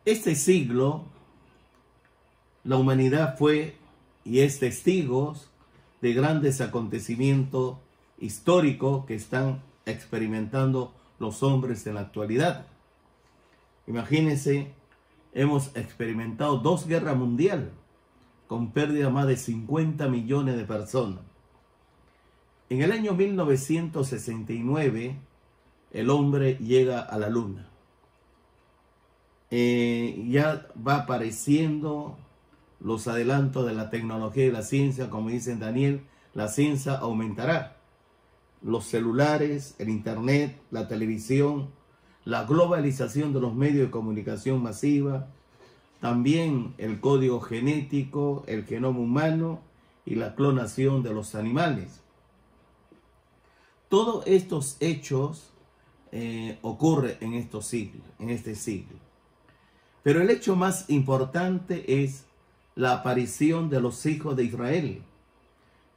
Este siglo, la humanidad fue y es testigos de grandes acontecimientos históricos que están experimentando los hombres en la actualidad. Imagínense, hemos experimentado 2 guerras mundiales con pérdida de más de 50 millones de personas. En el año 1969, el hombre llega a la luna. Ya va apareciendo los adelantos de la tecnología y la ciencia, como dice Daniel, la ciencia aumentará. Los celulares, el internet, la televisión, la globalización de los medios de comunicación masiva, también el código genético, el genoma humano y la clonación de los animales. Todos estos hechos ocurren en este siglo. Pero el hecho más importante es la aparición de los hijos de Israel.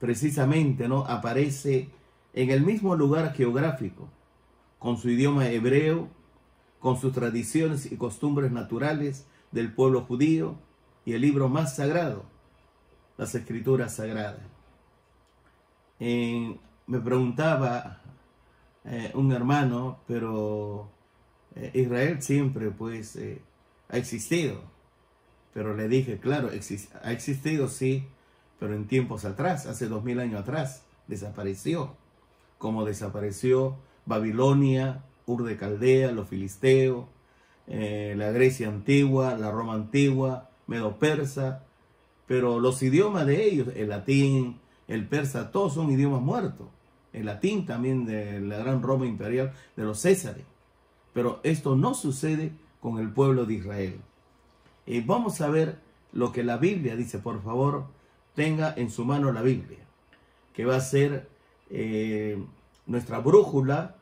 Precisamente, ¿no? Aparece en el mismo lugar geográfico, con su idioma hebreo, con sus tradiciones y costumbres naturales del pueblo judío y el libro más sagrado, las Escrituras Sagradas. Me preguntaba un hermano, pero Israel siempre pues ha existido. Pero le dije, claro, ha existido sí, pero en tiempos atrás, hace 2000 años atrás, desapareció. Como desapareció Babilonia, Ur de Caldea, los filisteos, la Grecia antigua, la Roma antigua, Medo-Persa, pero los idiomas de ellos, el latín, el persa, todos son idiomas muertos. El latín también de la gran Roma imperial, de los Césares. Pero esto no sucede con el pueblo de Israel. Vamos a ver lo que la Biblia dice. Por favor, tenga en su mano la Biblia, que va a ser nuestra brújula,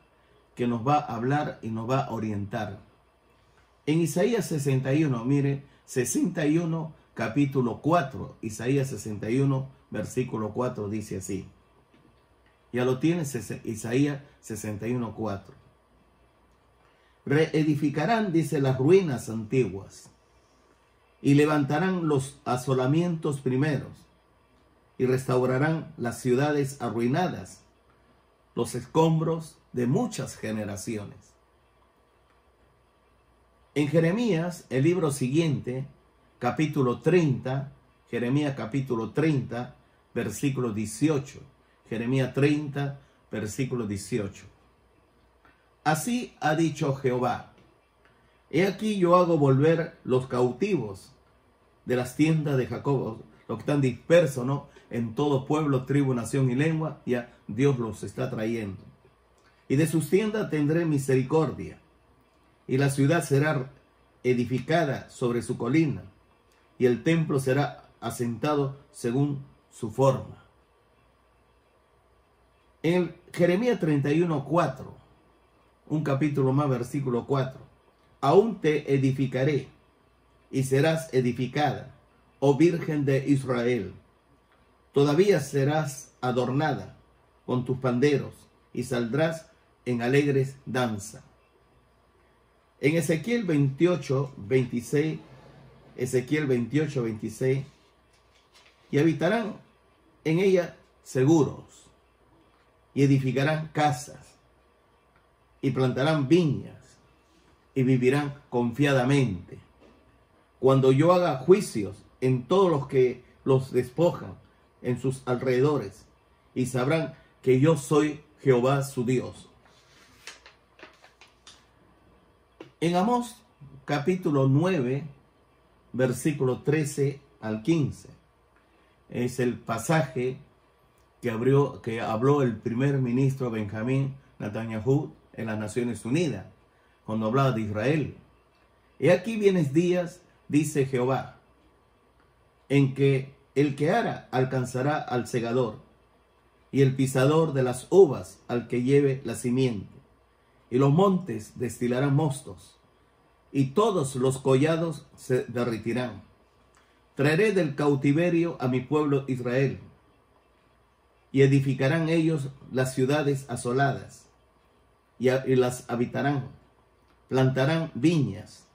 que nos va a hablar y nos va a orientar. En Isaías 61, mire, 61 capítulo 4, Isaías 61 versículo 4 dice así. Ya lo tienes, Isaías 61, 4. Reedificarán, dice, las ruinas antiguas y levantarán los asolamientos primeros y restaurarán las ciudades arruinadas, los escombros de muchas generaciones. En Jeremías, el libro siguiente, capítulo 30, Jeremías capítulo 30, versículo 18. Jeremías 30, versículo 18. Así ha dicho Jehová: he aquí yo hago volver los cautivos de las tiendas de Jacob, los que están dispersos, ¿no?, en todo pueblo, tribu, nación y lengua. Ya Dios los está trayendo. Y de sus tiendas tendré misericordia, y la ciudad será edificada sobre su colina, y el templo será asentado según su forma. En Jeremías 31, 4, un capítulo más, versículo 4. Aún te edificaré, y serás edificada, oh Virgen de Israel. Todavía serás adornada con tus panderos, y saldrás en alegres danza. En Ezequiel 28, 26, Ezequiel 28, 26, y habitarán en ella seguros, y edificarán casas, y plantarán viñas, y vivirán confiadamente. Cuando yo haga juicios en todos los que los despojan en sus alrededores, y sabrán que yo soy Jehová su Dios. En Amós capítulo 9, versículo 13 al 15, es el pasaje que habló el primer ministro Benjamín Netanyahu en las Naciones Unidas, cuando hablaba de Israel. He aquí vienes días, dice Jehová, en que el que ara alcanzará al segador, y el pisador de las uvas al que lleve la simiente, y los montes destilarán mostos, y todos los collados se derretirán. Traeré del cautiverio a mi pueblo Israel, y edificarán ellos las ciudades asoladas, y las habitarán. Plantarán viñas,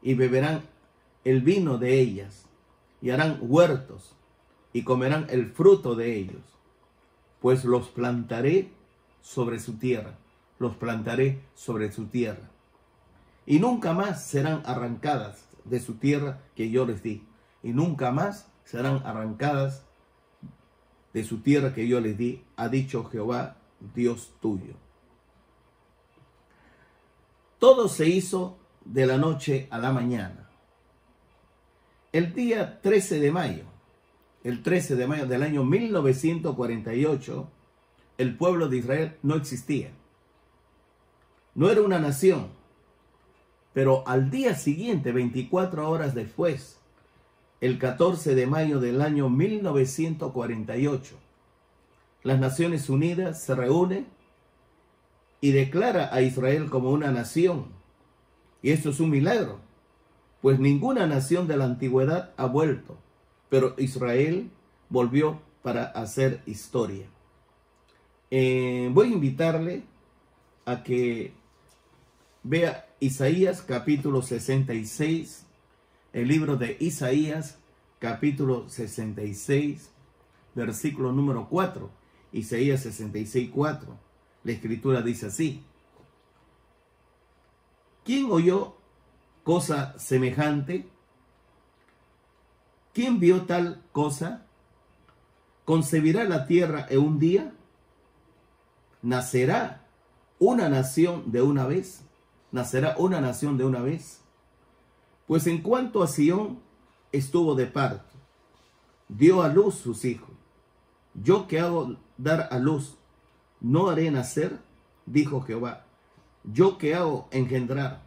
y beberán el vino de ellas, y harán huertos, y comerán el fruto de ellos, pues los plantaré sobre su tierra, los plantaré sobre su tierra, y nunca más serán arrancadas de su tierra que yo les di, y nunca más serán arrancadas de su tierra que yo les di, ha dicho Jehová, Dios tuyo. Todo se hizo de la noche a la mañana. El día 13 de mayo, el 13 de mayo del año 1948, el pueblo de Israel no existía. No era una nación. Pero al día siguiente, 24 horas después, el 14 de mayo del año 1948, las Naciones Unidas se reúnen y declara a Israel como una nación. Y esto es un milagro, pues ninguna nación de la antigüedad ha vuelto, pero Israel volvió para hacer historia. Voy a invitarle a que vea Isaías capítulo 66, el libro de Isaías capítulo 66, versículo número 4, Isaías 66, 4. La escritura dice así: ¿quién oyó cosa semejante? ¿Quién vio tal cosa? ¿Concebirá la tierra en un día? ¿Nacerá una nación de una vez? ¿Nacerá una nación de una vez? Pues en cuanto a Sión, estuvo de parto, dio a luz sus hijos. Yo que hago dar a luz, no haré nacer, dijo Jehová. Yo que hago engendrar,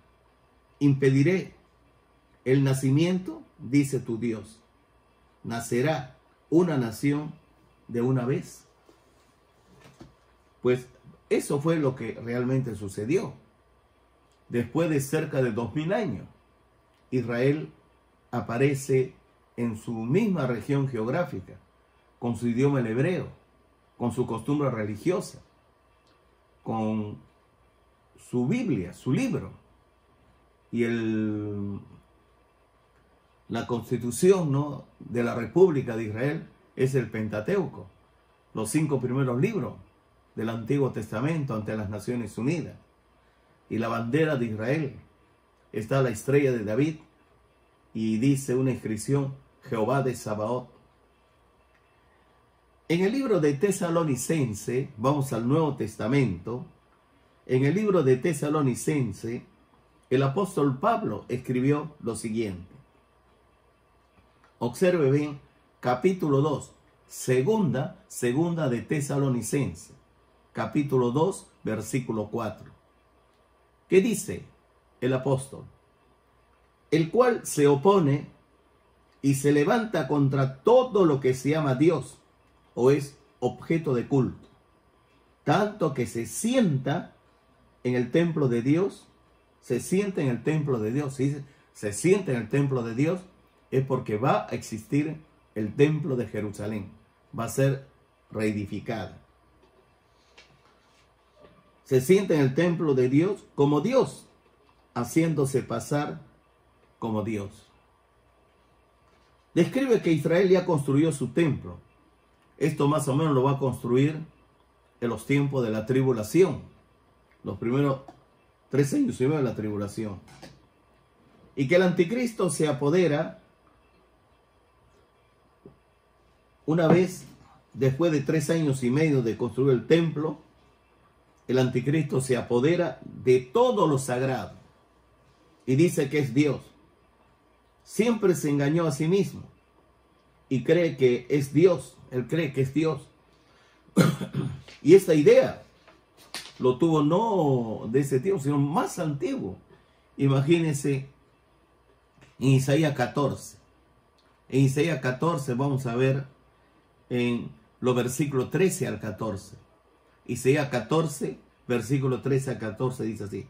impediré el nacimiento, dice tu Dios. ¿Nacerá una nación de una vez? Pues eso fue lo que realmente sucedió. Después de cerca de 2000 años, Israel aparece en su misma región geográfica, con su idioma el hebreo, con su costumbre religiosa, con su Biblia, su libro, y la constitución, ¿no?, de la República de Israel es el Pentateuco, los 5 primeros libros del Antiguo Testamento ante las Naciones Unidas. Y la bandera de Israel está la estrella de David y dice una inscripción: Jehová de Sabaoth. En el libro de Tesalonicense, vamos al Nuevo Testamento, en el libro de Tesalonicense, el apóstol Pablo escribió lo siguiente. Observe bien, capítulo 2, segunda de Tesalonicense, capítulo 2, versículo 4. ¿Qué dice el apóstol? El cual se opone y se levanta contra todo lo que se llama Dios o es objeto de culto, tanto que se sienta en el templo de Dios, se sienta en el templo de Dios. Si se sienta en el templo de Dios, es porque va a existir el templo de Jerusalén, va a ser reedificada. Se sienta en el templo de Dios como Dios, haciéndose pasar como Dios. Describe que Israel ya construyó su templo. Esto más o menos lo va a construir en los tiempos de la tribulación, los primeros 3 años y medio de la tribulación. Y que el anticristo se apodera una vez después de 3 años y medio de construir el templo. El anticristo se apodera de todo lo sagrado y dice que es Dios. Siempre se engañó a sí mismo y cree que es Dios. Él cree que es Dios. Y esta idea lo tuvo no de ese tiempo, sino más antiguo. Imagínense en Isaías 14. En Isaías 14 vamos a ver en los versículos 13 al 14. Isaías 14, versículo 13 al 14 dice así: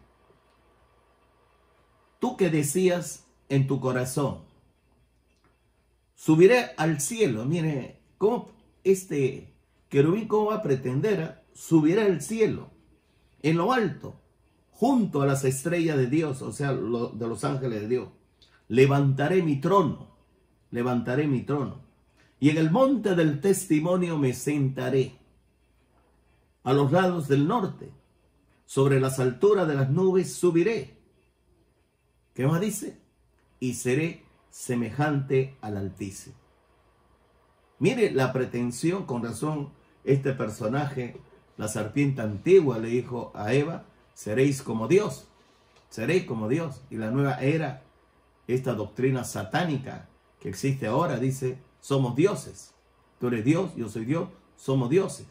tú que decías en tu corazón, subiré al cielo. Mire, cómo este querubín, cómo va a pretender, subirá al cielo, en lo alto, junto a las estrellas de Dios, o sea, de los ángeles de Dios. levantaré mi trono, y en el monte del testimonio me sentaré, a los lados del norte, sobre las alturas de las nubes subiré. ¿Qué más dice? Y seré semejante al Altísimo. Mire la pretensión, con razón, este personaje, la serpiente antigua, le dijo a Eva, seréis como Dios, seréis como Dios. Y la nueva era, esta doctrina satánica que existe ahora, dice, somos dioses. Tú eres Dios, yo soy Dios, somos dioses.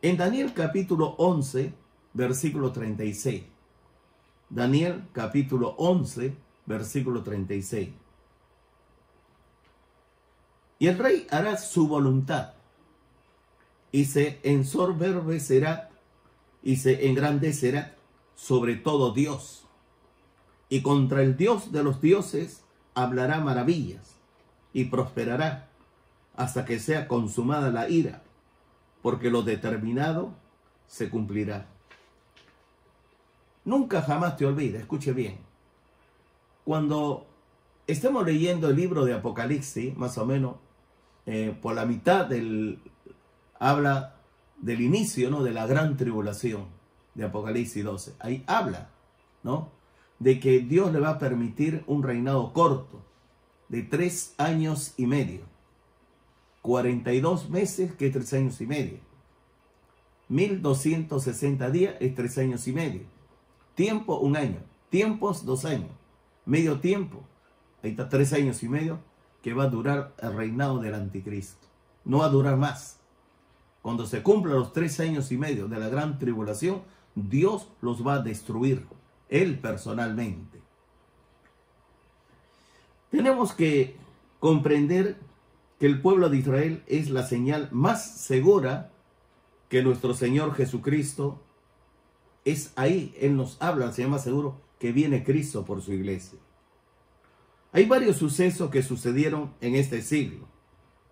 En Daniel capítulo 11, versículo 36. Daniel capítulo 11, versículo 36. Y el rey hará su voluntad, y se ensoberbecerá, y se engrandecerá sobre todo Dios. Y contra el Dios de los dioses hablará maravillas, y prosperará, hasta que sea consumada la ira, porque lo determinado se cumplirá. Nunca jamás te olvides, escuche bien, cuando estemos leyendo el libro de Apocalipsis, más o menos, por la mitad habla del inicio, ¿no?, de la gran tribulación de Apocalipsis 12. Ahí habla, ¿no?, de que Dios le va a permitir un reinado corto de 3 años y medio. 42 meses, que es 3 años y medio. 1260 días es 3 años y medio. Tiempo, 1 año. Tiempos, 2 años. Medio tiempo, ahí está 3 años y medio, que va a durar el reinado del anticristo. No va a durar más. Cuando se cumplan los 3 años y medio de la gran tribulación, Dios los va a destruir, Él personalmente. Tenemos que comprender que el pueblo de Israel es la señal más segura que nuestro Señor Jesucristo es ahí. Él nos habla, la señal más segura, que viene Cristo por su iglesia. Hay varios sucesos que sucedieron en este siglo.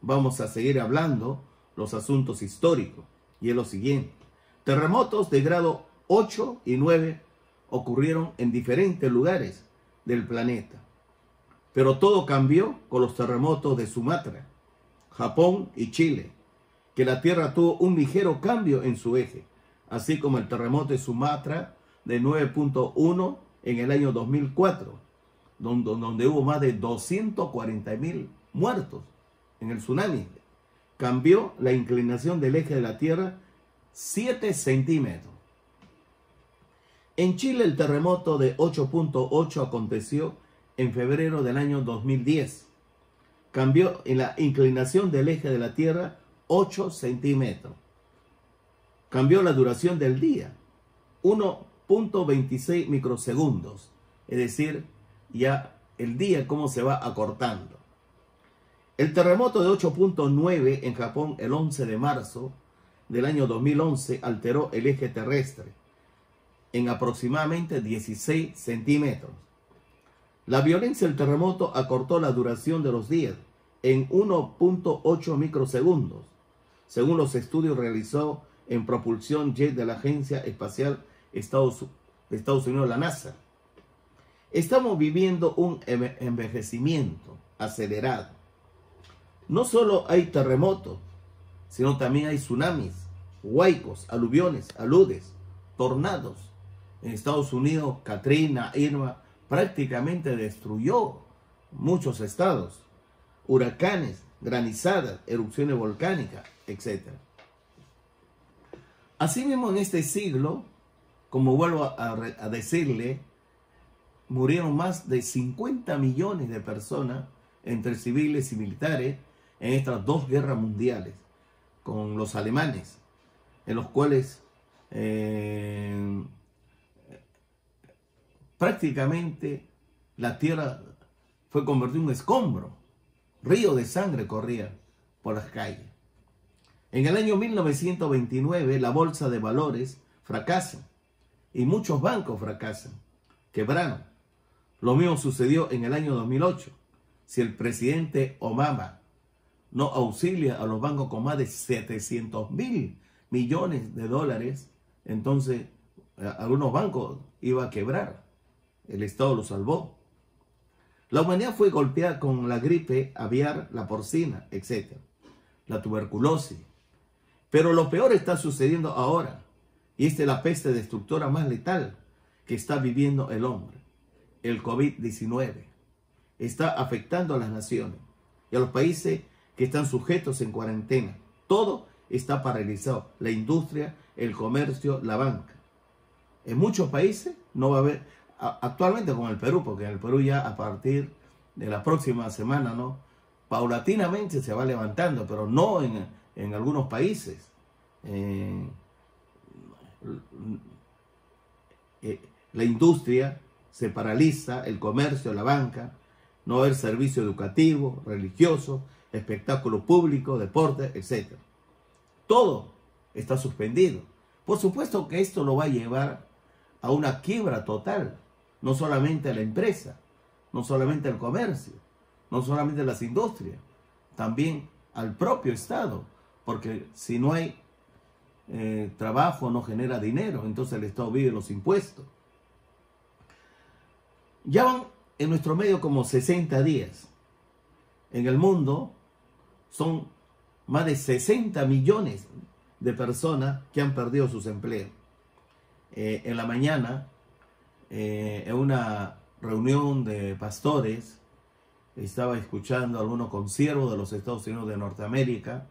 Vamos a seguir hablando los asuntos históricos, y es lo siguiente. Terremotos de grado 8 y 9 ocurrieron en diferentes lugares del planeta. Pero todo cambió con los terremotos de Sumatra, Japón y Chile, que la Tierra tuvo un ligero cambio en su eje, así como el terremoto de Sumatra de 9.1 en el año 2004, donde hubo más de 240.000 muertos en el tsunami. Cambió la inclinación del eje de la Tierra 7 centímetros. En Chile el terremoto de 8.8 aconteció en febrero del año 2010. Cambió en la inclinación del eje de la Tierra 8 centímetros. Cambió la duración del día, 1.26 microsegundos. Es decir, ya el día cómo se va acortando. El terremoto de 8.9 en Japón el 11 de marzo del año 2011 alteró el eje terrestre en aproximadamente 16 centímetros. La violencia del terremoto acortó la duración de los días en 1.8 microsegundos, según los estudios realizados en propulsión jet de la Agencia Espacial Estados Unidos, la NASA. Estamos viviendo un envejecimiento acelerado. No solo hay terremotos, sino también hay tsunamis, huaicos, aluviones, aludes, tornados. En Estados Unidos, Katrina, Irma, prácticamente destruyó muchos estados. Huracanes, granizadas, erupciones volcánicas, etc. Asimismo, en este siglo, como vuelvo a decirle, murieron más de 50 millones de personas, entre civiles y militares, en estas 2 guerras mundiales, con los alemanes, en los cuales prácticamente la tierra fue convertida en un escombro. Río de sangre corría por las calles. En el año 1929 la bolsa de valores fracasa y muchos bancos fracasan, quebraron. Lo mismo sucedió en el año 2008. Si el presidente Obama no auxilia a los bancos con más de 700.000 millones de dólares, entonces algunos bancos iban a quebrar. El Estado los salvó. La humanidad fue golpeada con la gripe aviar, la porcina, etc., la tuberculosis. Pero lo peor está sucediendo ahora, y esta es la peste destructora más letal que está viviendo el hombre. El COVID-19 está afectando a las naciones y a los países que están sujetos en cuarentena. Todo está paralizado, la industria, el comercio, la banca. En muchos países no va a haber, actualmente con el Perú, porque en el Perú ya a partir de la próxima semana, ¿no?, paulatinamente se va levantando, pero no en algunos países. La industria se paraliza, el comercio, la banca, no va a haber servicio educativo, religioso, espectáculo público, deporte, etc. Todo está suspendido. Por supuesto que esto lo va a llevar a una quiebra total, no solamente a la empresa, no solamente al comercio, no solamente a las industrias, también al propio Estado, porque si no hay trabajo no genera dinero, entonces el Estado vive los impuestos. Ya van en nuestro medio como 60 días. En el mundo son más de 60 millones de personas que han perdido sus empleos. En la mañana, en una reunión de pastores, estaba escuchando a algunos consiervos de los Estados Unidos de Norteamérica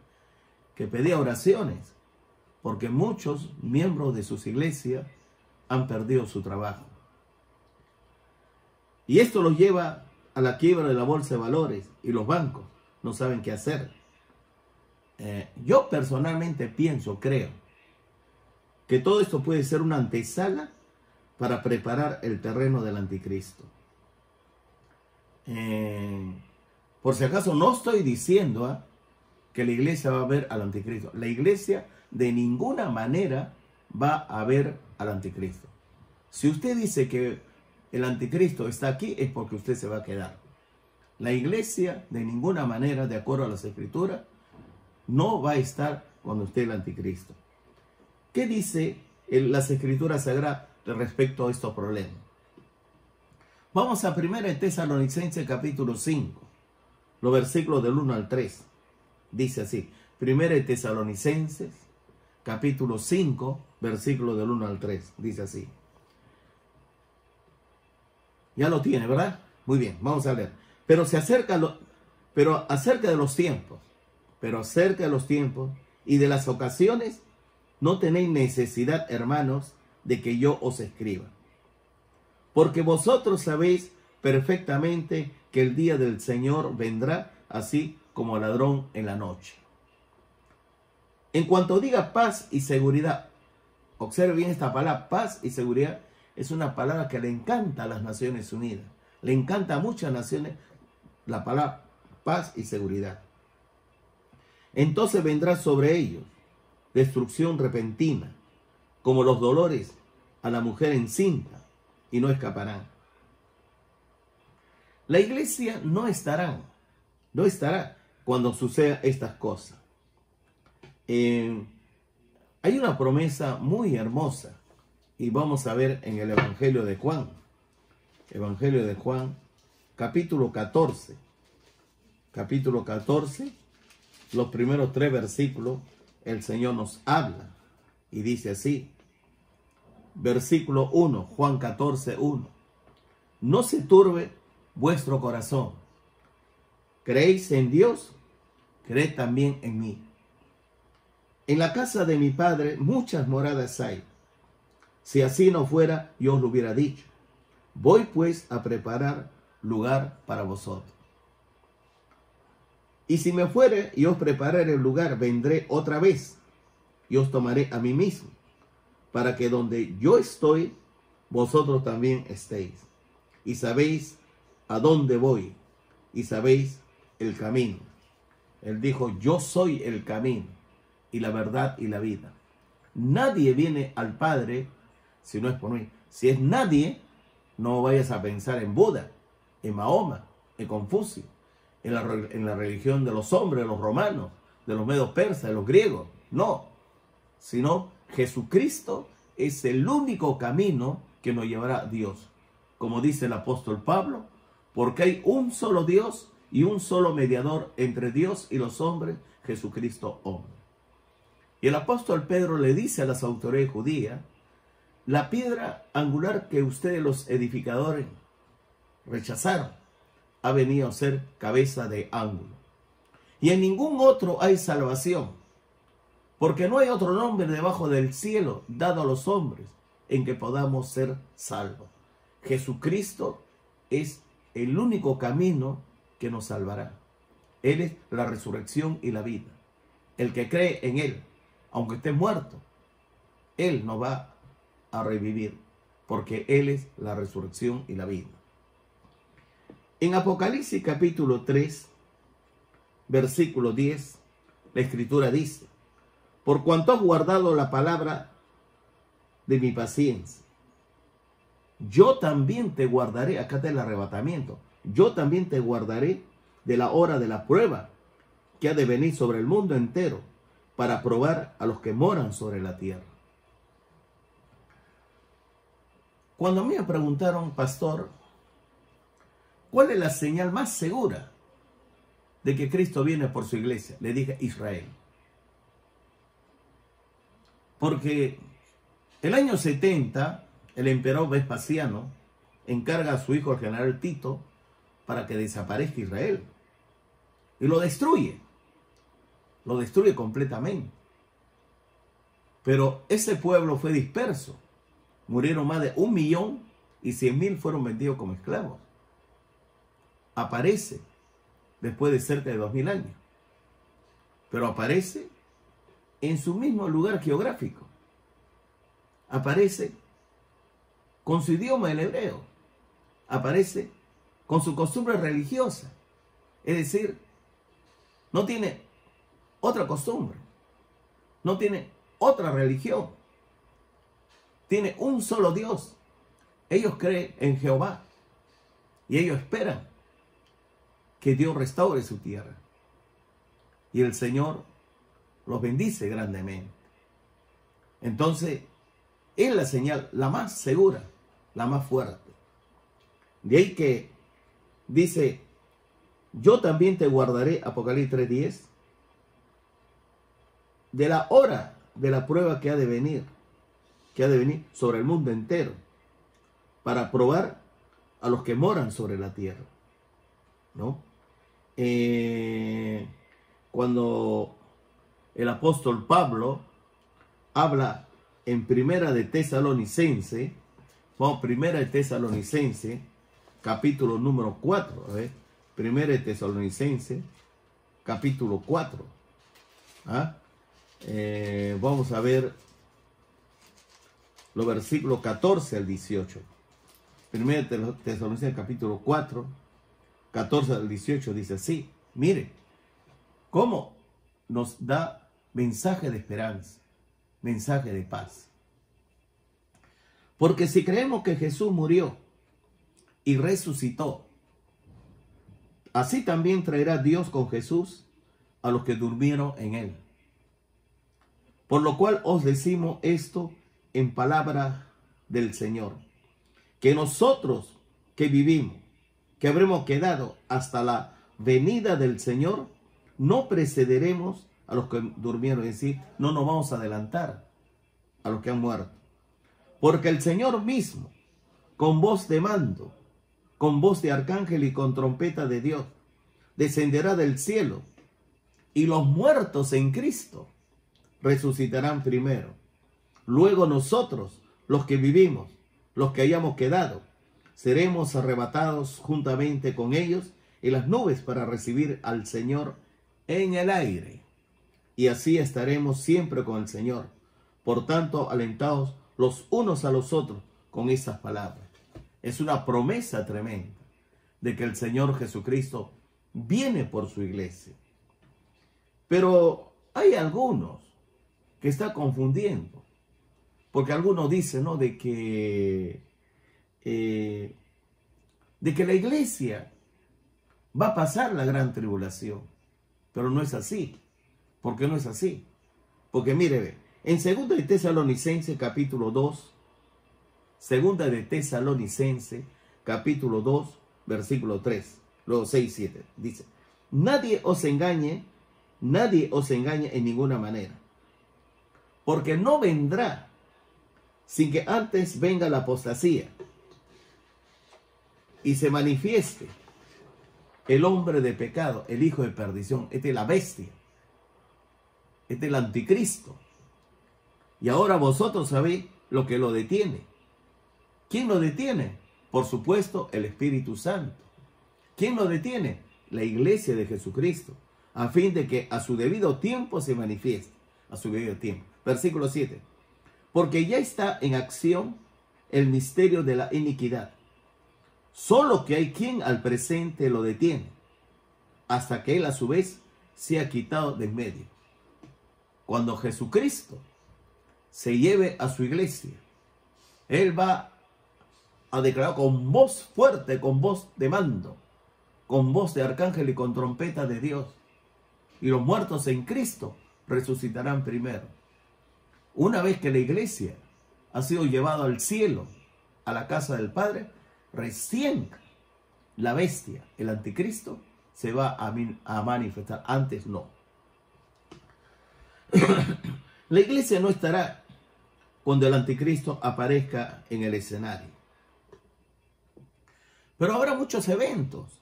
que pedía oraciones porque muchos miembros de sus iglesias han perdido su trabajo. Y esto los lleva a la quiebra de la bolsa de valores y los bancos no saben qué hacer. Yo personalmente creo que todo esto puede ser una antesala para preparar el terreno del anticristo. Por si acaso no estoy diciendo que la iglesia va a ver al anticristo. La iglesia de ninguna manera va a ver al anticristo. Si usted dice que el anticristo está aquí, es porque usted se va a quedar. La iglesia de ninguna manera, de acuerdo a las escrituras, no va a estar cuando esté el anticristo. ¿Qué dice las escrituras sagradas respecto a estos problemas? Vamos a 1 Tesalonicenses capítulo 5, los versículos del 1 al 3. Dice así, 1 Tesalonicenses capítulo 5, versículos del 1 al 3. Dice así. Ya lo tiene, ¿verdad? Muy bien, vamos a leer. Pero acerca de los tiempos y de las ocasiones, no tenéis necesidad, hermanos, de que yo os escriba. Porque vosotros sabéis perfectamente que el día del Señor vendrá así como ladrón en la noche. En cuanto diga paz y seguridad, observe bien esta palabra, paz y seguridad, es una palabra que le encanta a las Naciones Unidas. Le encanta a muchas naciones la palabra paz y seguridad. Entonces vendrá sobre ellos destrucción repentina, como los dolores a la mujer encinta, y no escaparán. La iglesia no estará cuando sucedan estas cosas. Hay una promesa muy hermosa, y vamos a ver en el Evangelio de Juan. Evangelio de Juan, capítulo 14. Capítulo 14, los primeros 3 versículos, el Señor nos habla y dice así. Versículo 1, Juan 14, 1. No se turbe vuestro corazón. ¿Creéis en Dios? Creed también en mí. En la casa de mi Padre muchas moradas hay. Si así no fuera, yo os lo hubiera dicho. Voy pues a preparar lugar para vosotros. Y si me fuere y os prepararé el lugar, vendré otra vez y os tomaré a mí mismo, para que donde yo estoy, vosotros también estéis. Y sabéis a dónde voy, y sabéis el camino. Él dijo, yo soy el camino, y la verdad y la vida. Nadie viene al Padre si no es por mí. Si es nadie, no vayas a pensar en Buda, en Mahoma, en Confucio, en la religión de los hombres, de los romanos, de los medos persas, de los griegos. No, sino Jesucristo es el único camino que nos llevará a Dios. Como dice el apóstol Pablo, porque hay un solo Dios y un solo mediador entre Dios y los hombres, Jesucristo hombre. Y el apóstol Pedro le dice a las autoridades judías: la piedra angular que ustedes los edificadores rechazaron ha venido a ser cabeza de ángulo. Y en ningún otro hay salvación, porque no hay otro nombre debajo del cielo dado a los hombres en que podamos ser salvos. Jesucristo es el único camino que nos salvará. Él es la resurrección y la vida. El que cree en Él, aunque esté muerto, Él no va a revivir, porque Él es la resurrección y la vida. En Apocalipsis capítulo 3, versículo 10, la Escritura dice: por cuanto has guardado la palabra de mi paciencia, yo también te guardaré. Acá está el arrebatamiento. Yo también te guardaré de la hora de la prueba que ha de venir sobre el mundo entero, para probar a los que moran sobre la tierra. Cuando a mí me preguntaron: pastor, ¿cuál es la señal más segura de que Cristo viene por su iglesia? Le dije: Israel. Porque el año 70, el emperador Vespasiano encarga a su hijo, el general Tito, para que desaparezca Israel. Y lo destruye. Lo destruye completamente. Pero ese pueblo fue disperso. Murieron más de 1.100.000 fueron vendidos como esclavos. Aparece después de cerca de 2000 años. Pero aparece en su mismo lugar geográfico. Aparece con su idioma, el hebreo. Aparece con su costumbre religiosa. Es decir, no tiene otra costumbre. No tiene otra religión. Tiene un solo Dios. Ellos creen en Jehová. Y ellos esperan que Dios restaure su tierra. Y el Señor los bendice grandemente. Entonces, es la señal la más segura, la más fuerte. De ahí que dice: yo también te guardaré, Apocalipsis 3:10, de la hora de la prueba que ha de venir sobre el mundo entero, para probar a los que moran sobre la tierra, ¿no? Cuando el apóstol Pablo habla en Primera de Tesalonicense, vamos, Primera de Tesalonicense, capítulo número 4, a ver, Primera de Tesalonicense, capítulo 4, vamos a ver los versículos 14 al 18. Primera de Tesalonicense, capítulo 4, 14 al 18, dice así: mire cómo nos da mensaje de esperanza, mensaje de paz. Porque si creemos que Jesús murió y resucitó, así también traerá Dios con Jesús a los que durmieron en él. Por lo cual os decimos esto en palabra del Señor, que nosotros que vivimos, que habremos quedado hasta la venida del Señor, no precederemos a los que durmieron, es decir, no nos vamos a adelantar a los que han muerto. Porque el Señor mismo, con voz de mando, con voz de arcángel y con trompeta de Dios, descenderá del cielo, y los muertos en Cristo resucitarán primero. Luego nosotros, los que vivimos, los que hayamos quedado, seremos arrebatados juntamente con ellos en las nubes para recibir al Señor en el aire. Y así estaremos siempre con el Señor. Por tanto, alentados los unos a los otros con estas palabras. Es una promesa tremenda de que el Señor Jesucristo viene por su iglesia. Pero hay algunos que están confundiendo. Porque algunos dicen, ¿no?, de que la iglesia va a pasar la gran tribulación. Pero no es así. ¿Por qué no es así? Porque mire, en 2 de Tesalonicense capítulo 2, 2 de Tesalonicense capítulo 2, versículo 3, luego 6, 7. Dice, nadie os engañe en ninguna manera, porque no vendrá sin que antes venga la apostasía y se manifieste el hombre de pecado, el hijo de perdición. Este es la bestia, este es el anticristo. Y ahora vosotros sabéis lo que lo detiene. ¿Quién lo detiene? Por supuesto, el Espíritu Santo. ¿Quién lo detiene? La iglesia de Jesucristo, a fin de que a su debido tiempo se manifieste. A su debido tiempo. Versículo 7. Porque ya está en acción el misterio de la iniquidad. Solo que hay quien al presente lo detiene, hasta que él a su vez sea quitado de en medio. Cuando Jesucristo se lleve a su iglesia, él va a declarar con voz fuerte, con voz de mando, con voz de arcángel y con trompeta de Dios. Y los muertos en Cristo resucitarán primero. Una vez que la iglesia ha sido llevada al cielo, a la casa del Padre, recién la bestia, el anticristo, se va a manifestar. Antes no. La iglesia no estará cuando el anticristo aparezca en el escenario. Pero habrá muchos eventos.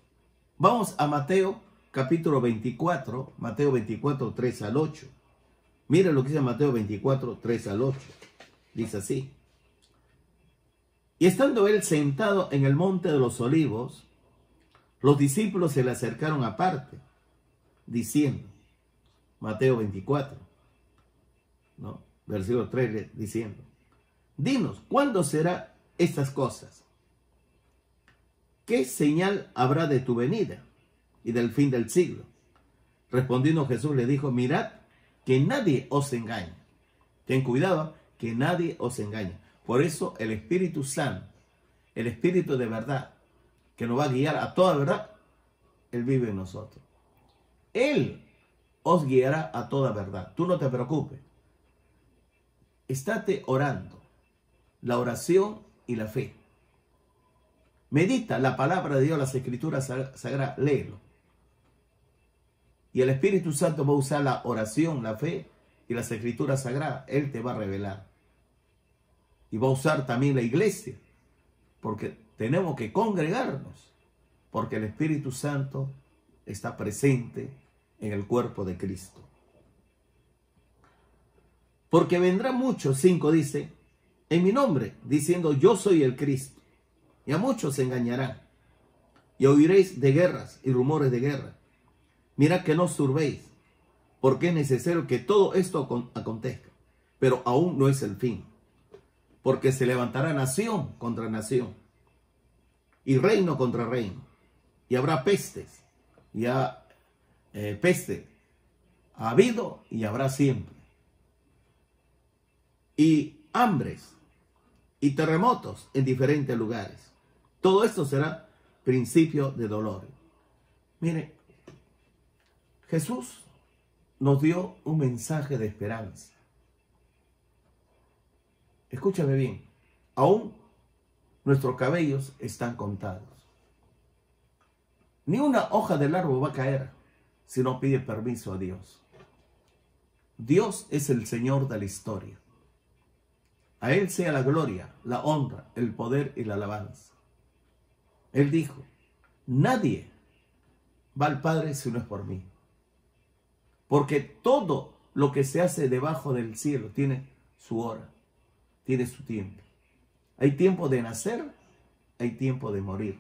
Vamos a Mateo capítulo 24, Mateo 24, 3 al 8. Mira lo que dice Mateo 24, 3 al 8. Dice así. Y estando él sentado en el monte de los olivos, los discípulos se le acercaron aparte, diciendo, Mateo 24, ¿no? Versículo 3, diciendo, dinos, ¿cuándo serán estas cosas? ¿Qué señal habrá de tu venida y del fin del siglo? Respondiendo Jesús le dijo, mirad que nadie os engañe. Ten cuidado que nadie os engañe. Por eso el Espíritu Santo, el Espíritu de verdad, que nos va a guiar a toda verdad, Él vive en nosotros. Él os guiará a toda verdad. Tú no te preocupes. Estate orando. La oración y la fe. Medita la palabra de Dios, las escrituras sagradas, léelo. Y el Espíritu Santo va a usar la oración, la fe y las escrituras sagradas. Él te va a revelar. Y va a usar también la iglesia. Porque tenemos que congregarnos. Porque el Espíritu Santo está presente en el cuerpo de Cristo. Porque vendrán muchos, 5 dice, en mi nombre, diciendo yo soy el Cristo. Y a muchos se engañarán. Y oiréis de guerras y rumores de guerra. Mirad que no os turbéis, porque es necesario que todo esto acontezca. Pero aún no es el fin. Porque se levantará nación contra nación. Y reino contra reino. Y habrá pestes. Peste ha habido y habrá siempre. Y hambres y terremotos en diferentes lugares. Todo esto será principio de dolor. Mire, Jesús nos dio un mensaje de esperanza. Escúchame bien, aún nuestros cabellos están contados. Ni una hoja del árbol va a caer si no pide permiso a Dios. Dios es el Señor de la historia. A Él sea la gloria, la honra, el poder y la alabanza. Él dijo, nadie va al Padre si no es por mí. Porque todo lo que se hace debajo del cielo tiene su hora, tiene su tiempo. Hay tiempo de nacer, hay tiempo de morir.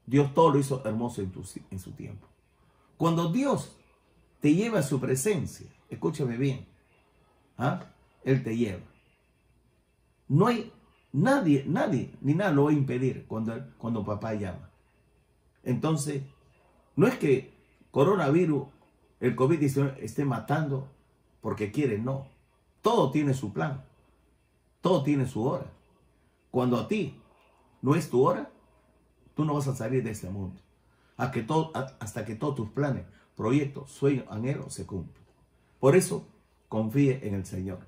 Dios todo lo hizo hermoso en su tiempo. Cuando Dios te lleva a su presencia, escúchame bien, Él te lleva. No hay nadie, ni nada lo va a impedir cuando papá llama. Entonces, no es que coronavirus, el COVID-19 esté matando porque quiere, no. Todo tiene su plan. Todo tiene su hora. Cuando a ti no es tu hora, tú no vas a salir de este mundo. Hasta que todos tus planes, proyectos, sueños, anhelos se cumplan. Por eso, confíe en el Señor.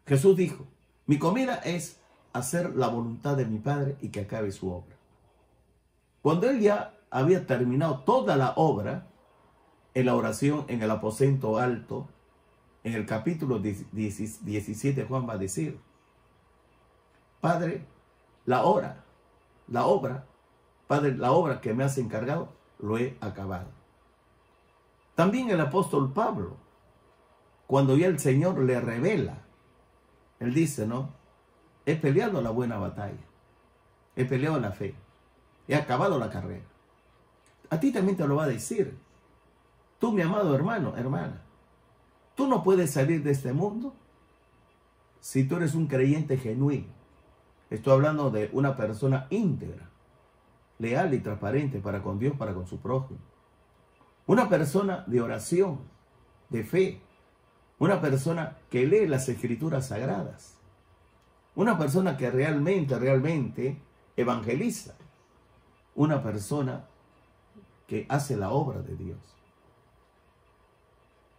Jesús dijo, mi comida es hacer la voluntad de mi Padre y que acabe su obra. Cuando él ya había terminado toda la obra, en la oración en el aposento alto, en el capítulo 17, Juan va a decir: Padre, Padre, la obra que me has encargado, lo he acabado. También el apóstol Pablo, cuando ya el Señor le revela, él dice, ¿no? He peleado la buena batalla, he peleado la fe, he acabado la carrera. A ti también te lo va a decir. Tú, mi amado hermano, hermana, tú no puedes salir de este mundo si tú eres un creyente genuino. Estoy hablando de una persona íntegra, leal y transparente para con Dios, para con su prójimo. Una persona de oración, de fe. Una persona que lee las Escrituras Sagradas. Una persona que realmente evangeliza. Una persona que hace la obra de Dios.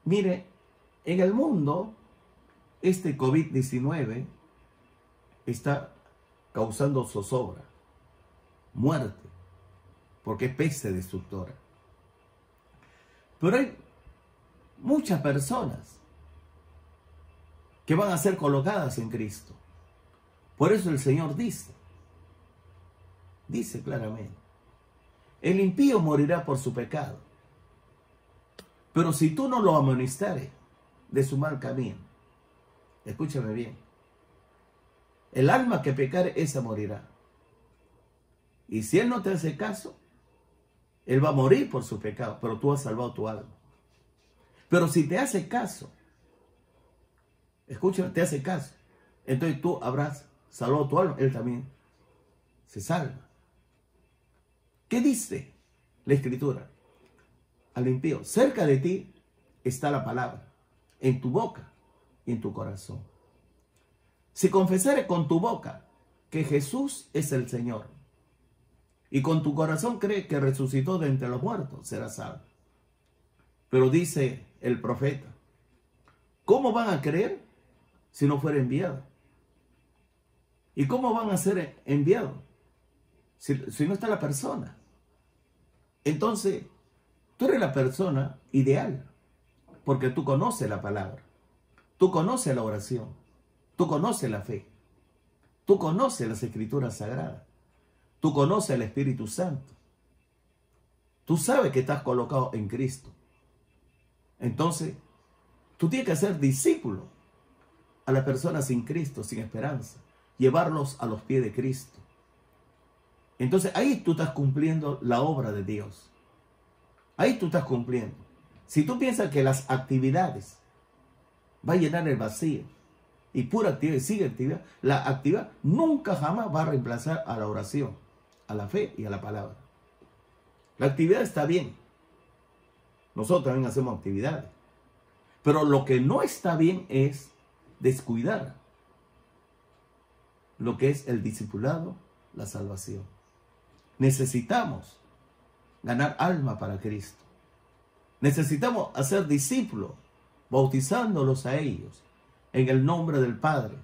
Mire, en el mundo, este COVID-19 está causando zozobra, muerte, porque es peste destructora. Pero hay muchas personas que van a ser colocadas en Cristo. Por eso el Señor dice claramente, el impío morirá por su pecado, pero si tú no lo amonestares de su mal camino, escúchame bien, el alma que pecare, esa morirá. Y si él no te hace caso, él va a morir por su pecado, pero tú has salvado tu alma. Pero si te hace caso, escúchame, te hace caso, entonces tú habrás salvado tu alma, él también se salva. ¿Qué dice la Escritura? Al impío, cerca de ti está la palabra, en tu boca y en tu corazón. Si confesares con tu boca que Jesús es el Señor, y con tu corazón crees que resucitó de entre los muertos, serás salvo. Pero dice el profeta, ¿cómo van a creer si no fuera enviado? ¿Y cómo van a ser enviados si no está la persona? Entonces, tú eres la persona ideal, porque tú conoces la palabra, tú conoces la oración, tú conoces la fe, tú conoces las Escrituras Sagradas, tú conoces al Espíritu Santo, tú sabes que estás colocado en Cristo. Entonces, tú tienes que ser discípulo a las personas sin Cristo, sin esperanza, llevarlos a los pies de Cristo. Entonces, ahí tú estás cumpliendo la obra de Dios. Ahí tú estás cumpliendo. Si tú piensas que las actividades va a llenar el vacío y pura actividad, sigue actividad, la actividad nunca jamás va a reemplazar a la oración, a la fe y a la palabra. La actividad está bien. Nosotros también hacemos actividades. Pero lo que no está bien es descuidar lo que es el discipulado, la salvación. Necesitamos ganar alma para Cristo. Necesitamos hacer discípulos, bautizándolos a ellos en el nombre del Padre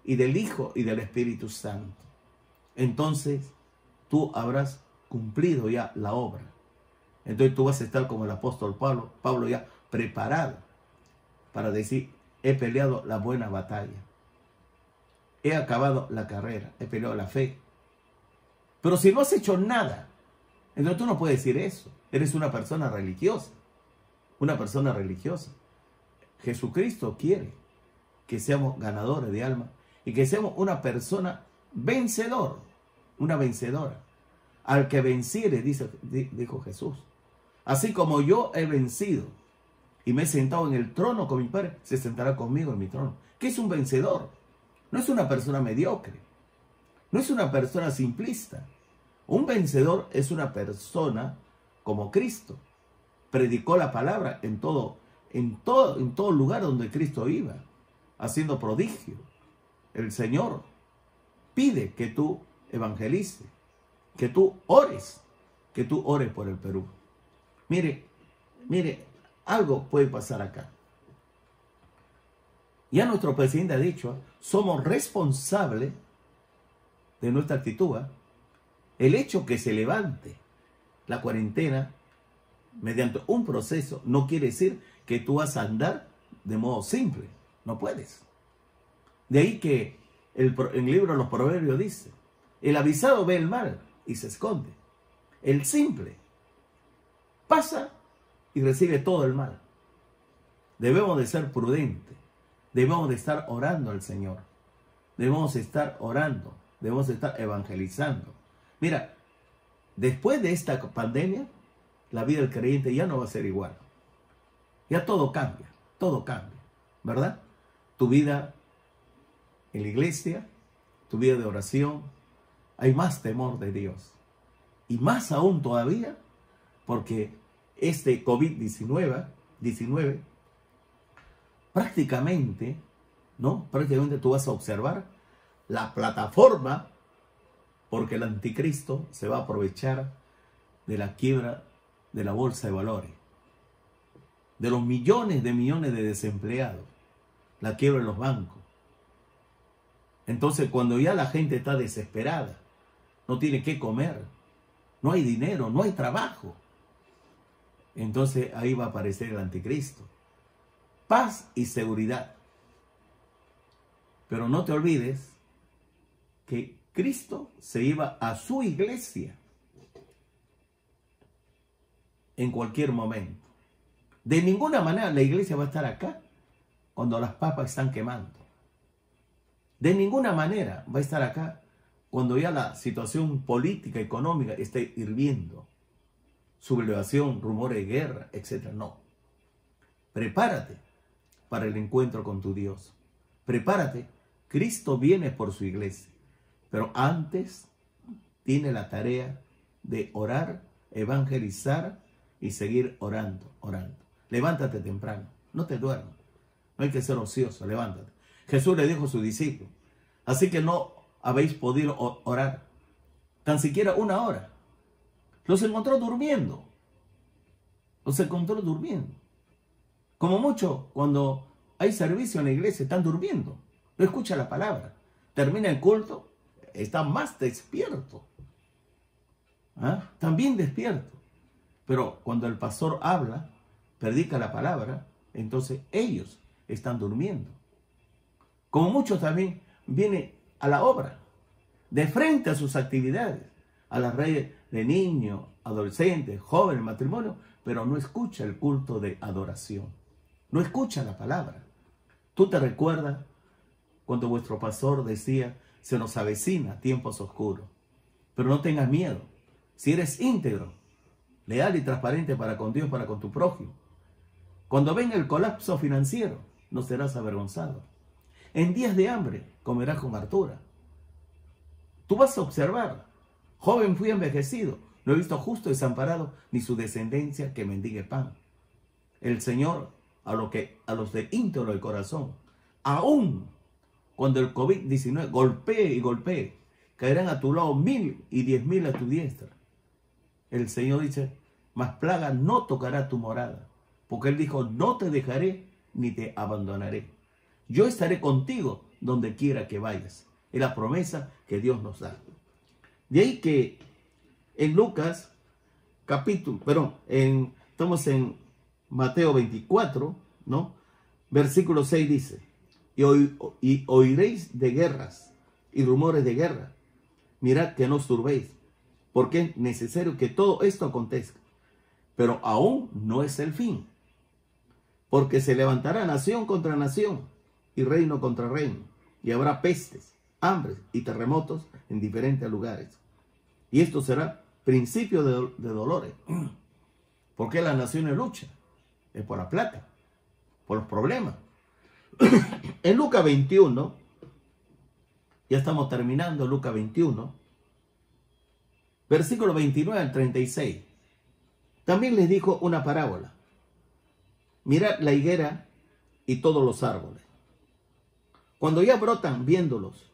y del Hijo y del Espíritu Santo. Entonces tú habrás cumplido ya la obra. Entonces tú vas a estar como el apóstol Pablo ya preparado para decir, he peleado la buena batalla, he acabado la carrera, he peleado la fe. Pero si no has hecho nada, entonces tú no puedes decir eso. Eres una persona religiosa. Una persona religiosa. Jesucristo quiere que seamos ganadores de alma y que seamos una persona vencedor, una vencedora. Al que venciere, dijo Jesús, así como yo he vencido y me he sentado en el trono con mi Padre, se sentará conmigo en mi trono. ¿Qué es un vencedor? No es una persona mediocre, no es una persona simplista. Un vencedor es una persona como Cristo. Predicó la palabra en todo lugar donde Cristo iba, haciendo prodigio. El Señor pide que tú evangelices, que tú ores por el Perú. Mire, algo puede pasar acá. Ya nuestro presidente ha dicho, somos responsables de nuestra actitud. El hecho que se levante La cuarentena, mediante un proceso, no quiere decir que tú vas a andar de modo simple. No puedes. De ahí que el libro de los Proverbios dice, el avisado ve el mal y se esconde. El simple pasa y recibe todo el mal. Debemos de ser prudentes. Debemos de estar orando al Señor. Debemos de estar orando. Debemos de estar evangelizando. Mira, después de esta pandemia, la vida del creyente ya no va a ser igual. Ya todo cambia, ¿verdad? Tu vida en la iglesia, tu vida de oración, hay más temor de Dios. Y más aún todavía, porque este COVID-19 prácticamente tú vas a observar la plataforma, porque el anticristo se va a aprovechar de la quiebra de la bolsa de valores, de los millones de desempleados, la quiebra de los bancos. Entonces, cuando ya la gente está desesperada, no tiene qué comer, no hay dinero, no hay trabajo, entonces ahí va a aparecer el anticristo. Paz y seguridad. Pero no te olvides que Cristo se iba a su iglesia en cualquier momento. De ninguna manera la iglesia va a estar acá cuando las papas están quemando. De ninguna manera va a estar acá cuando ya la situación política, económica esté hirviendo. Sublevación, rumores de guerra, etc. No. Prepárate para el encuentro con tu Dios. Prepárate. Cristo viene por su iglesia. Pero antes tiene la tarea de orar, evangelizar y seguir orando. Levántate temprano. No te duermas. No hay que ser ocioso. Levántate. Jesús le dijo a sus discípulos, así que no habéis podido orar tan siquiera una hora. Los encontró durmiendo. Como mucho, cuando hay servicio en la iglesia, están durmiendo. No escucha la palabra. Termina el culto, está más despierto. También despierto. Pero cuando el pastor habla, predica la palabra, entonces ellos están durmiendo. Como muchos también vienen a la obra, de frente a sus actividades, a las redes de niños, adolescentes, jóvenes, matrimonio, pero no escucha el culto de adoración. No escucha la palabra. ¿Tú te recuerdas cuando vuestro pastor decía, se nos avecina tiempos oscuros? Pero no tengas miedo. Si eres íntegro, leal y transparente para con Dios, para con tu prójimo, cuando venga el colapso financiero, no serás avergonzado. En días de hambre, comerás con hartura. Tú vas a observar, joven fui envejecido, no he visto justo desamparado, ni su descendencia que mendigue pan. El Señor, a los de íntegro de corazón, aún cuando el COVID-19 golpee, caerán a tu lado 1000 y 10.000 a tu diestra. El Señor dice, mas plaga no tocará tu morada, porque Él dijo, no te dejaré ni te abandonaré. Yo estaré contigo donde quiera que vayas. Es la promesa que Dios nos da. De ahí que en Lucas, estamos en Mateo 24, ¿no? Versículo 6 dice, y oiréis de guerras y rumores de guerra. Mirad que no os turbéis, porque es necesario que todo esto acontezca. Pero aún no es el fin. Porque se levantará nación contra nación y reino contra reino. Y habrá pestes, hambres y terremotos en diferentes lugares. Y esto será principio de dolores. Porque las naciones luchan. Es por la plata, por los problemas. En Lucas 21, ya estamos terminando Lucas 21, versículo 29 al 36. También les dijo una parábola. Mirad la higuera y todos los árboles. Cuando ya brotan viéndolos,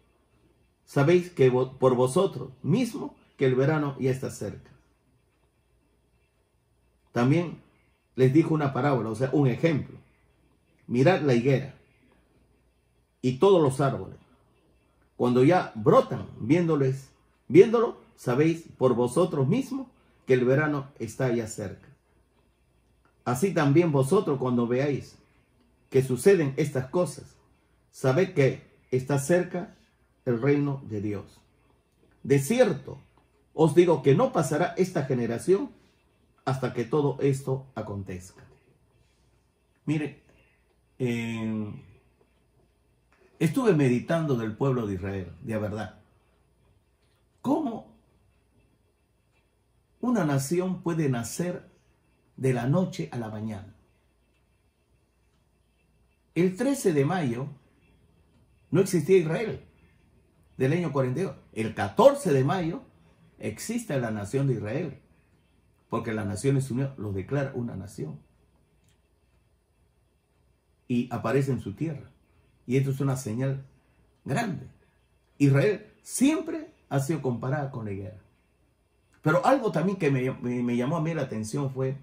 sabéis que por vosotros mismo que el verano ya está cerca. También les dijo una parábola, o sea, un ejemplo. Mirad la higuera y todos los árboles. Cuando ya brotan viéndolo, sabéis por vosotros mismos que el verano está ya cerca. Así también vosotros, cuando veáis que suceden estas cosas, sabed que está cerca el reino de Dios. De cierto, os digo que no pasará esta generación hasta que todo esto acontezca. Mire, estuve meditando del pueblo de Israel, de verdad. ¿Cómo una nación puede nacer de la noche a la mañana? El 13 de mayo no existía Israel del año 42. El 14 de mayo existe la nación de Israel, porque las Naciones Unidas lo declara una nación y aparece en su tierra. Y esto es una señal grande. Israel siempre ha sido comparada con la guerra. Pero algo también que me llamó a mí la atención fue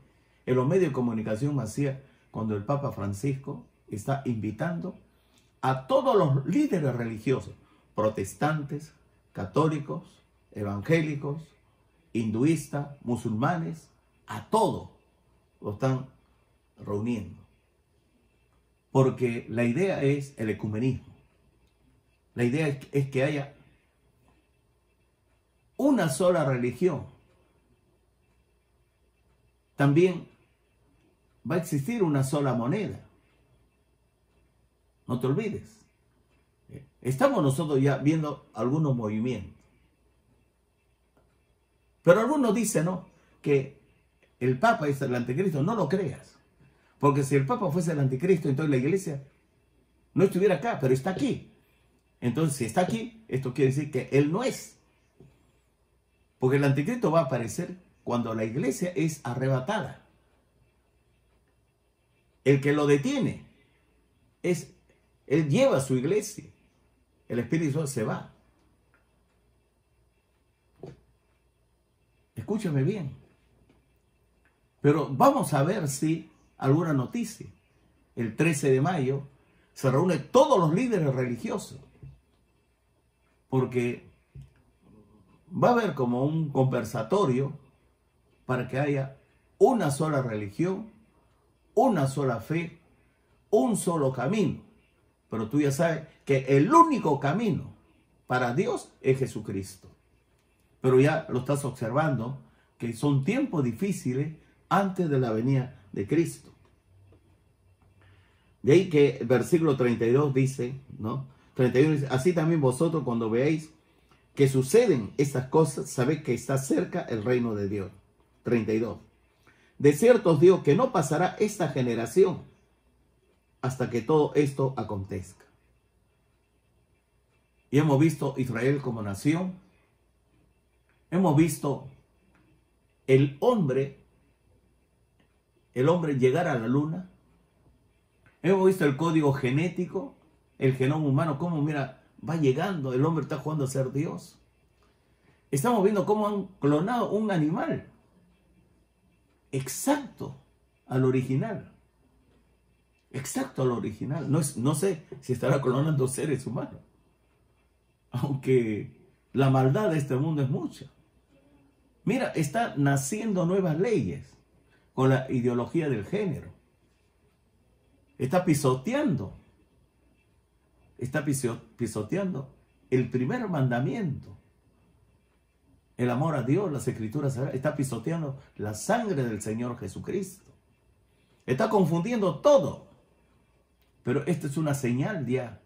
en los medios de comunicación masivos, cuando el Papa Francisco está invitando a todos los líderes religiosos, protestantes, católicos, evangélicos, hinduistas, musulmanes, a todos lo están reuniendo. Porque la idea es el ecumenismo. La idea es que haya una sola religión. También va a existir una sola moneda. No te olvides. Estamos nosotros ya viendo algunos movimientos. Pero algunos dicen, ¿no?, que el Papa es el anticristo. No lo creas. Porque si el Papa fuese el anticristo, entonces la iglesia no estuviera acá, pero está aquí. Entonces, si está aquí, esto quiere decir que él no es. Porque el anticristo va a aparecer cuando la iglesia es arrebatada. El que lo detiene es, él lleva a su iglesia. El Espíritu Santo se va. Escúchame bien. Pero vamos a ver si alguna noticia. El 13 de mayo se reúnen todos los líderes religiosos. Porque va a haber como un conversatorio para que haya una sola religión, una sola fe, un solo camino. Pero tú ya sabes que el único camino para Dios es Jesucristo. Pero ya lo estás observando que son tiempos difíciles antes de la venida de Cristo. De ahí que el versículo 32 dice, ¿no? 31 dice, así también vosotros cuando veáis que suceden estas cosas, sabéis que está cerca el reino de Dios. 32. De cierto os digo que no pasará esta generación hasta que todo esto acontezca. Y hemos visto Israel como nación. Hemos visto el hombre llegar a la luna. Hemos visto el código genético, el genoma humano, cómo, mira, va llegando, el hombre está jugando a ser Dios. Estamos viendo cómo han clonado un animal exacto al original. Exacto al original. No sé si estará clonando seres humanos. Aunque la maldad de este mundo es mucha. Mira, está naciendo nuevas leyes con la ideología del género. Está pisoteando el primer mandamiento. El amor a Dios, las escrituras, está pisoteando la sangre del Señor Jesucristo. Está confundiendo todo. Pero esta es una señal ya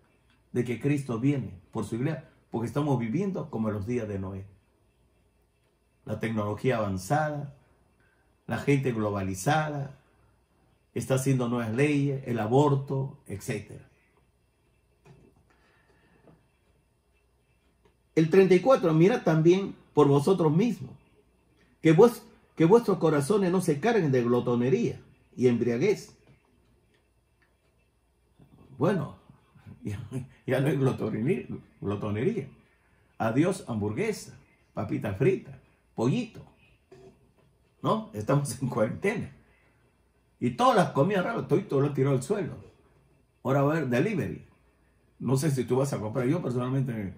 de que Cristo viene por su iglesia, porque estamos viviendo como en los días de Noé. La tecnología avanzada, la gente globalizada, está haciendo nuevas leyes, el aborto, etc. El 34, mirad también por vosotros mismos, que vuestros corazones no se carguen de glotonería y embriaguez. Bueno, ya no hay glotonería. Adiós hamburguesa, papita frita, pollito. ¿No? Estamos en cuarentena. Y todas las comidas raras, todo lo tiró al suelo. Ahora va a haber delivery. No sé si tú vas a comprar. Yo personalmente...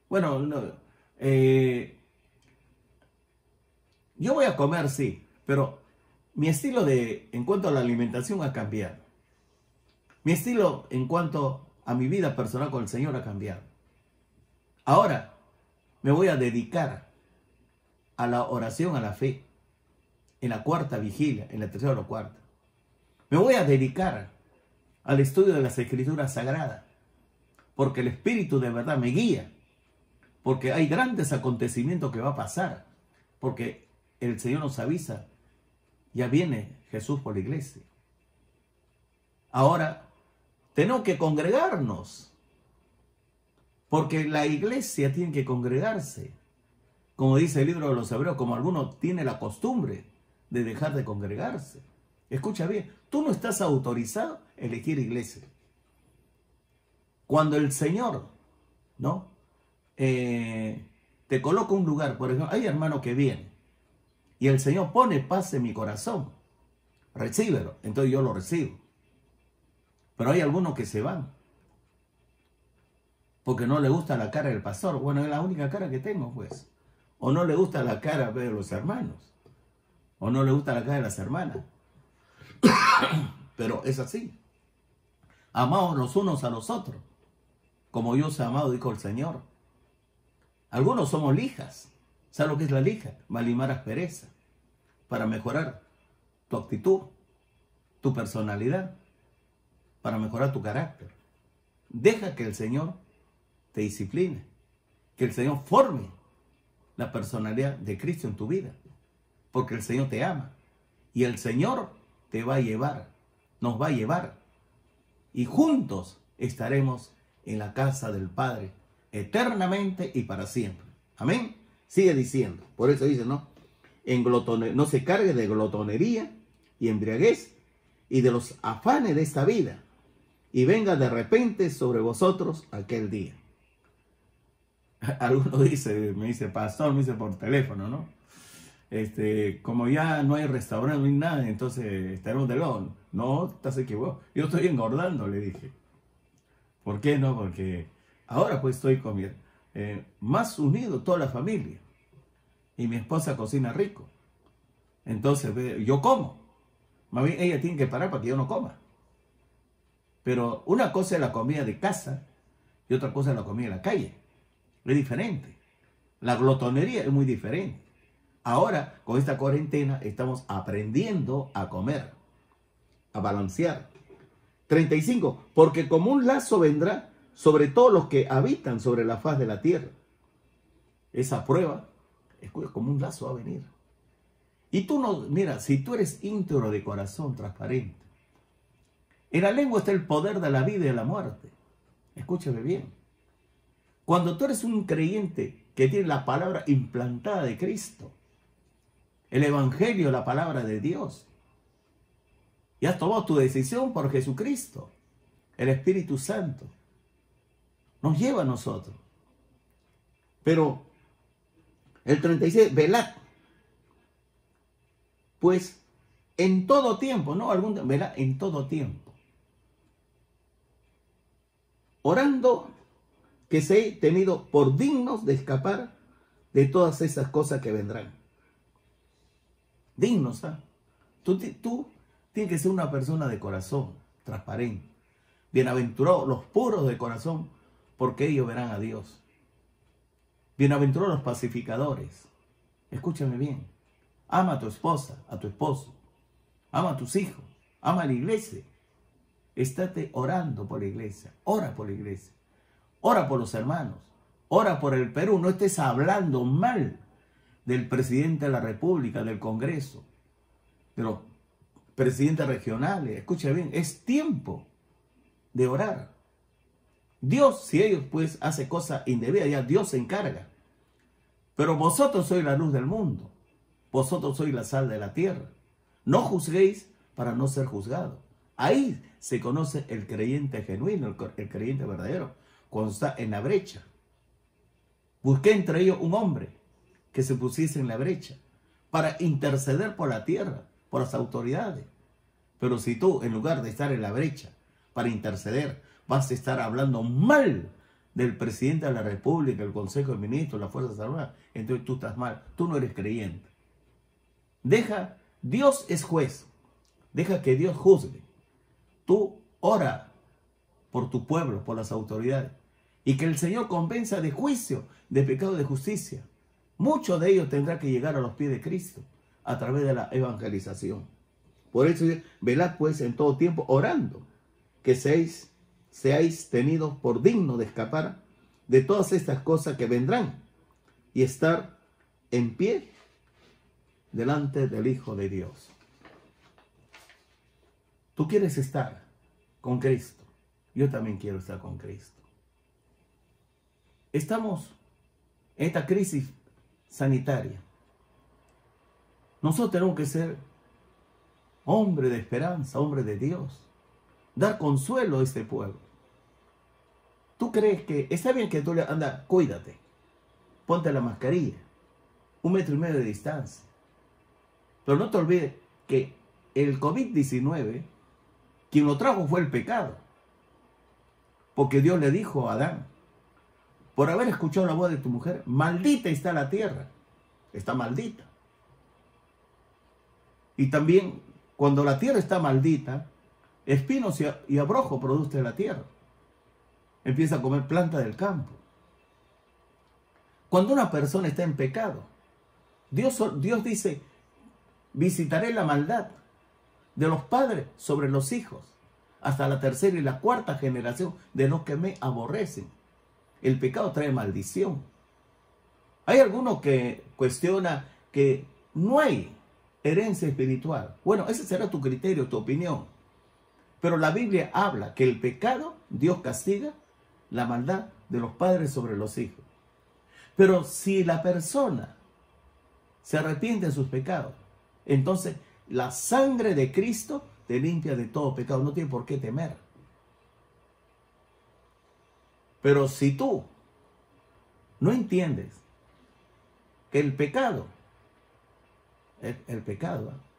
Bueno, no, Yo voy a comer, sí, pero mi estilo en cuanto a la alimentación ha cambiado. Mi estilo en cuanto a mi vida personal con el Señor ha cambiado. Ahora me voy a dedicar a la oración, a la fe, en la cuarta vigilia, en la tercera o la cuarta. Me voy a dedicar al estudio de las Escrituras Sagradas, porque el Espíritu de verdad me guía, porque hay grandes acontecimientos que va a pasar, porque el Señor nos avisa, ya viene Jesús por la iglesia. Ahora tenemos que congregarnos, porque la iglesia tiene que congregarse. Como dice el libro de los Hebreos, como alguno tiene la costumbre de dejar de congregarse. Escucha bien, tú no estás autorizado a elegir iglesia. Cuando el Señor, ¿no? Te coloca un lugar, por ejemplo, hay hermano que viene y el Señor pone paz en mi corazón, recíbelo, entonces yo lo recibo. Pero hay algunos que se van porque no le gusta la cara del pastor. Bueno, es la única cara que tengo, pues. O no le gusta la cara de los hermanos, o no le gusta la cara de las hermanas. Pero es así. Amaos los unos a los otros, como yo os he amado, dijo el Señor. Algunos somos lijas. ¿Sabes lo que es la lija? Malimar aspereza, para mejorar tu actitud, tu personalidad, para mejorar tu carácter. Deja que el Señor te discipline, que el Señor forme la personalidad de Cristo en tu vida, porque el Señor te ama y el Señor te va a llevar, nos va a llevar, y juntos estaremos en la casa del Padre eternamente y para siempre. Amén. Sigue diciendo, por eso dice, ¿no? No se cargue de glotonería y embriaguez y de los afanes de esta vida, y venga de repente sobre vosotros aquel día. Alguno dice, me dice, pastor, me dice por teléfono, ¿no? Como ya no hay restaurante ni nada, entonces estaremos de lodo. No, estás equivocado. Yo estoy engordando, le dije. ¿Por qué no? Porque ahora pues estoy con más unido toda la familia. Y mi esposa cocina rico. Entonces yo como. Más bien ella tiene que parar para que yo no coma. Pero una cosa es la comida de casa y otra cosa es la comida de la calle. Es diferente. La glotonería es muy diferente. Ahora, con esta cuarentena, estamos aprendiendo a comer, a balancear. 35. Porque como un lazo vendrá sobre todos los que habitan sobre la faz de la tierra. Esa prueba, escucha, como un lazo va a venir. Y tú no, mira, si tú eres íntegro de corazón, transparente, en la lengua está el poder de la vida y de la muerte. Escúchame bien. Cuando tú eres un creyente que tiene la palabra implantada de Cristo, el Evangelio, la palabra de Dios, y has tomado tu decisión por Jesucristo, el Espíritu Santo, nos lleva a nosotros. Pero el 36, velad, pues en todo tiempo, no algún, velad en todo tiempo, orando que se he tenido por dignos de escapar de todas esas cosas que vendrán. Dignos, ¿ah? Tú tienes que ser una persona de corazón, transparente. Bienaventurados los puros de corazón, porque ellos verán a Dios. Bienaventurados los pacificadores. Escúchame bien. Ama a tu esposa, a tu esposo. Ama a tus hijos. Ama a la iglesia. Estate orando por la iglesia. Ora por la iglesia. Ora por los hermanos. Ora por el Perú. No estés hablando mal del presidente de la República, del Congreso, de los presidentes regionales. Escucha bien, es tiempo de orar. Dios, si ellos pues hacen cosas indebidas, ya Dios se encarga. Pero vosotros sois la luz del mundo. Vosotros sois la sal de la tierra. No juzguéis para no ser juzgados. Ahí se conoce el creyente genuino, el creyente verdadero, cuando está en la brecha. Busqué entre ellos un hombre que se pusiese en la brecha para interceder por la tierra, por las autoridades. Pero si tú, en lugar de estar en la brecha para interceder, vas a estar hablando mal del presidente de la República, el Consejo de Ministros, las Fuerzas Armadas, entonces tú estás mal, tú no eres creyente. Dios es juez. Deja que Dios juzgue. Tú ora por tu pueblo, por las autoridades. Y que el Señor convenza de juicio, de pecado, de justicia. Muchos de ellos tendrán que llegar a los pies de Cristo a través de la evangelización. Por eso, velad pues en todo tiempo orando, que seáis tenidos por dignos de escapar de todas estas cosas que vendrán y estar en pie delante del Hijo de Dios. Tú quieres estar con Cristo. Yo también quiero estar con Cristo. Estamos en esta crisis sanitaria. Nosotros tenemos que ser hombre de esperanza, hombre de Dios. Dar consuelo a este pueblo. ¿Tú crees que está bien que tú le anda, cuídate, ponte la mascarilla, 1,5 metros de distancia? Pero no te olvides que el COVID-19, quien lo trajo fue el pecado. Porque Dios le dijo a Adán, por haber escuchado la voz de tu mujer, maldita está la tierra. Está maldita. Y también, cuando la tierra está maldita, espinos y abrojo produce la tierra. Empieza a comer plantas del campo. Cuando una persona está en pecado, Dios dice, visitaré la maldad de los padres sobre los hijos, hasta la tercera y la cuarta generación de los que me aborrecen. El pecado trae maldición. Hay algunos que cuestionan que no hay herencia espiritual. Bueno, ese será tu criterio, tu opinión. Pero la Biblia habla que el pecado, Dios castiga la maldad de los padres sobre los hijos. Pero si la persona se arrepiente de sus pecados, entonces la sangre de Cristo te limpia de todo pecado. No tiene por qué temer. Pero si tú no entiendes que el pecado,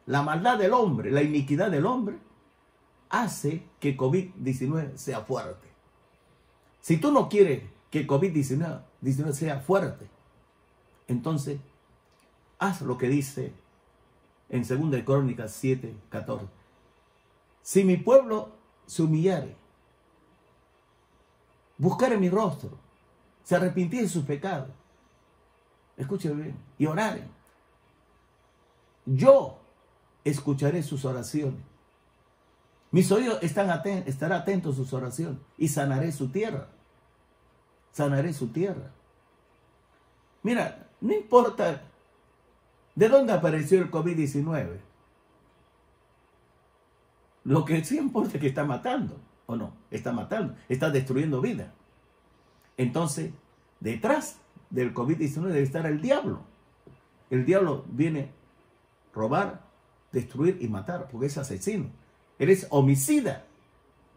la maldad del hombre, la iniquidad del hombre, hace que COVID-19 sea fuerte. Si tú no quieres que COVID-19 sea fuerte, entonces haz lo que dice en 2 Crónicas 7:14. Si mi pueblo se humillare, buscare mi rostro, se arrepintiere de sus pecados, escúcheme bien, y orare, yo escucharé sus oraciones. Mis oídos estarán atentos a sus oraciones y sanaré su tierra. Sanaré su tierra. Mira, no importa de dónde apareció el COVID-19. Lo que sí importa es que está matando, ¿o no? Está matando, está destruyendo vida. Entonces, detrás del COVID-19 debe estar el diablo. El diablo viene a robar, destruir y matar, porque es asesino. Él es homicida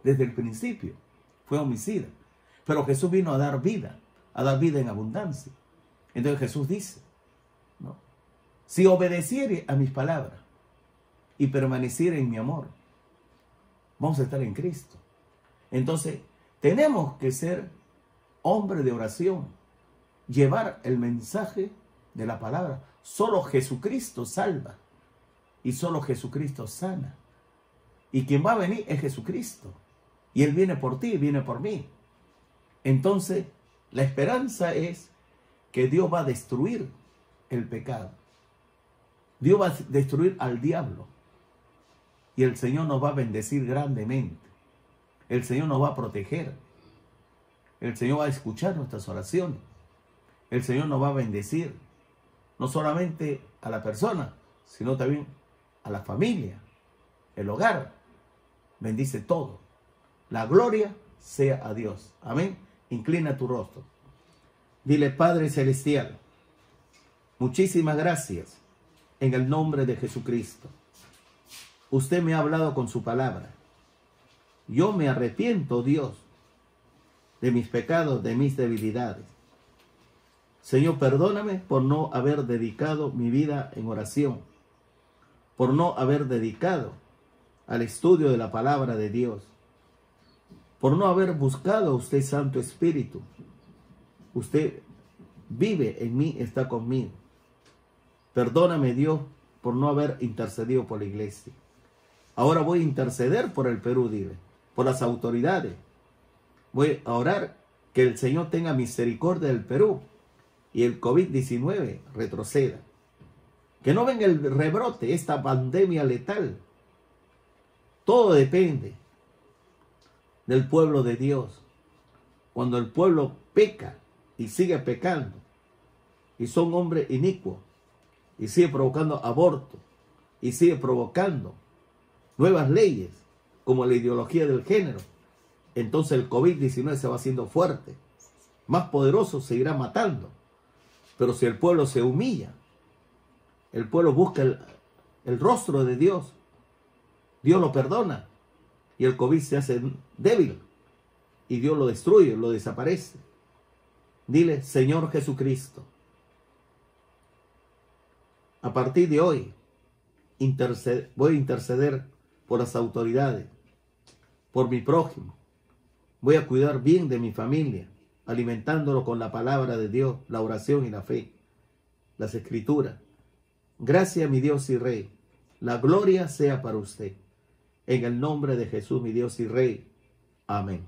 desde el principio. Fue homicida. Pero Jesús vino a dar vida en abundancia. Entonces Jesús dice, ¿no? Si obedeciere a mis palabras y permaneciere en mi amor, vamos a estar en Cristo. Entonces, tenemos que ser hombres de oración, llevar el mensaje de la palabra. Solo Jesucristo salva y solo Jesucristo sana. Y quien va a venir es Jesucristo. Y Él viene por ti, viene por mí. Entonces, la esperanza es que Dios va a destruir el pecado. Dios va a destruir al diablo. Y el Señor nos va a bendecir grandemente. El Señor nos va a proteger. El Señor va a escuchar nuestras oraciones. El Señor nos va a bendecir. No solamente a la persona, sino también a la familia, el hogar. Bendice todo. La gloria sea a Dios. Amén. Inclina tu rostro. Dile, Padre Celestial, muchísimas gracias en el nombre de Jesucristo. Usted me ha hablado con su palabra. Yo me arrepiento, Dios, de mis pecados, de mis debilidades. Señor, perdóname por no haber dedicado mi vida en oración, por no haber dedicado al estudio de la palabra de Dios, por no haber buscado a usted, Santo Espíritu. Usted vive en mí, está conmigo. Perdóname, Dios, por no haber intercedido por la iglesia. Ahora voy a interceder por el Perú, dile, por las autoridades. Voy a orar que el Señor tenga misericordia del Perú y el COVID-19 retroceda. Que no venga el rebrote, esta pandemia letal. Todo depende del pueblo de Dios. Cuando el pueblo peca y sigue pecando, y son hombres inicuos, y sigue provocando aborto, y sigue provocando nuevas leyes, como la ideología del género, entonces el COVID-19 se va haciendo fuerte, más poderoso, seguirá matando. Pero si el pueblo se humilla, el pueblo busca el rostro de Dios, Dios lo perdona, y el COVID se hace débil, y Dios lo destruye, lo desaparece. Dile: Señor Jesucristo, a partir de hoy voy a interceder por las autoridades, por mi prójimo. Voy a cuidar bien de mi familia, alimentándolo con la palabra de Dios, la oración y la fe, las escrituras. Gracias, mi Dios y Rey. La gloria sea para usted. En el nombre de Jesús, mi Dios y Rey. Amén.